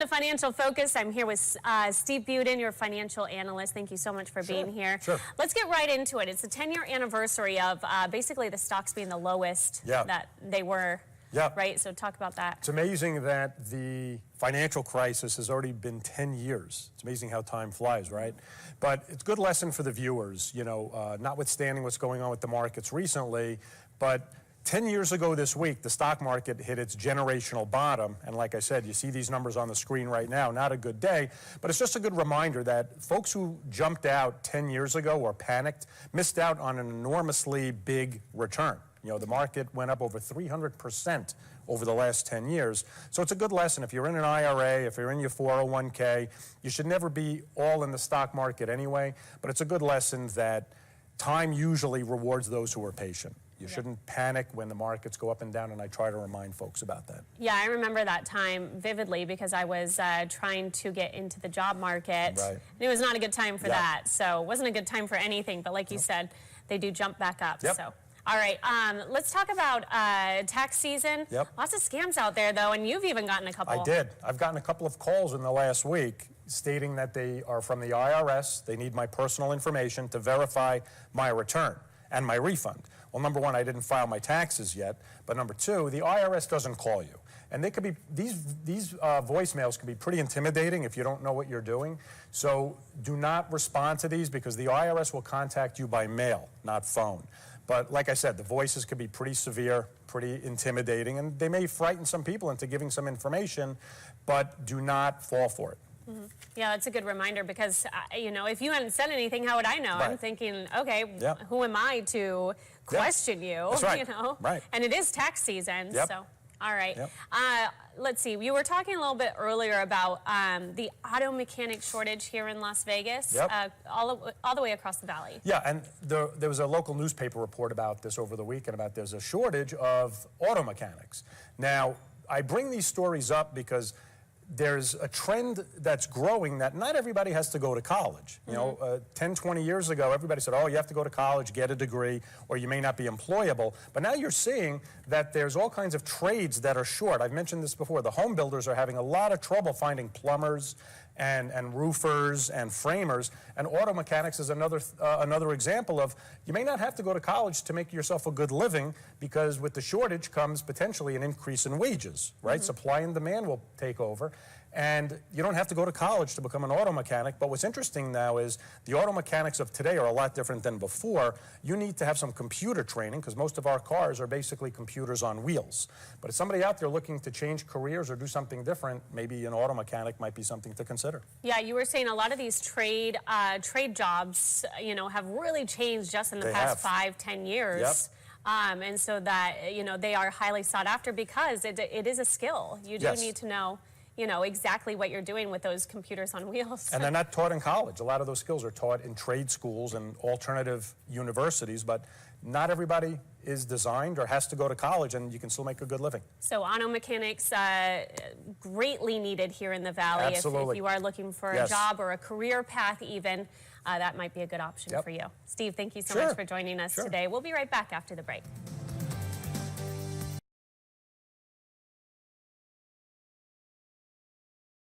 The Financial Focus. I'm here with Steve Budin, your financial analyst. Thank you so much for being here. Sure. Let's get right into it. It's the 10-year anniversary of basically the stocks being the lowest that they were. Right? So talk about that. It's amazing that the financial crisis has already been 10 years. It's amazing how time flies, right? But it's a good lesson for the viewers, you know, notwithstanding what's going on with the markets recently, but 10 years ago this week, the stock market hit its generational bottom. And like I said, you see these numbers on the screen right now. Not a good day, but it's just a good reminder that folks who jumped out 10 years ago or panicked missed out on an enormously big return. You know, the market went up over 300% over the last 10 years. So it's a good lesson. If you're in an IRA, if you're in your 401k, you should never be all in the stock market anyway. But it's a good lesson that time usually rewards those who are patient. You shouldn't panic when the markets go up and down, and I try to remind folks about that. Yeah, I remember that time vividly because I was trying to get into the job market. Right. And it was not a good time for that. So it wasn't a good time for anything, but like you said, they do jump back up. So. All right, let's talk about tax season. Lots of scams out there, though, and you've even gotten a couple. I did. I've gotten a couple of calls in the last week stating that they are from the IRS. They need my personal information to verify my return and my refund. Well, number one, I didn't file my taxes yet, but number two, the IRS doesn't call you. And they could be, these voicemails can be pretty intimidating if you don't know what you're doing. So do not respond to these because the IRS will contact you by mail, not phone. But like I said, the voices could be pretty severe, pretty intimidating, and they may frighten some people into giving some information, but do not fall for it. Yeah, that's a good reminder because, you know, if you hadn't said anything, how would I know? I'm thinking, okay, who am I to question you? That's right. You know? Right. And it is tax season, so. All right. Let's see. You were talking a little bit earlier about the auto mechanic shortage here in Las Vegas, all the way across the valley. Yeah, and there was a local newspaper report about this over the weekend about there's a shortage of auto mechanics. Now, I bring these stories up because there's a trend that's growing that not everybody has to go to college. You know, 10, 20 years ago, everybody said, oh, you have to go to college, get a degree, or you may not be employable. But now you're seeing that there's all kinds of trades that are short. I've mentioned this before. The home builders are having a lot of trouble finding plumbers and roofers and framers, and auto mechanics is another example of you may not have to go to college to make yourself a good living because with the shortage comes potentially an increase in wages, right? Supply and demand will take over, and you don't have to go to college to become an auto mechanic. But what's interesting now is the auto mechanics of today are a lot different than before. You need to have some computer training because most of our cars are basically computers on wheels. But if somebody out there looking to change careers or do something different, maybe an auto mechanic might be something to consider. Yeah, you were saying a lot of these trade jobs, you know, have really changed just in the past 5, 10 years. And so that, you know, they are highly sought after because it is a skill. You do need to know, you know, exactly what you're doing with those computers on wheels. And they're not taught in college. A lot of those skills are taught in trade schools and alternative universities, but not everybody is designed or has to go to college, and you can still make a good living. So auto mechanics greatly needed here in the valley. Absolutely. If you are looking for a job or a career path even, that might be a good option for you. Steve, thank you so much for joining us today. We'll be right back after the break.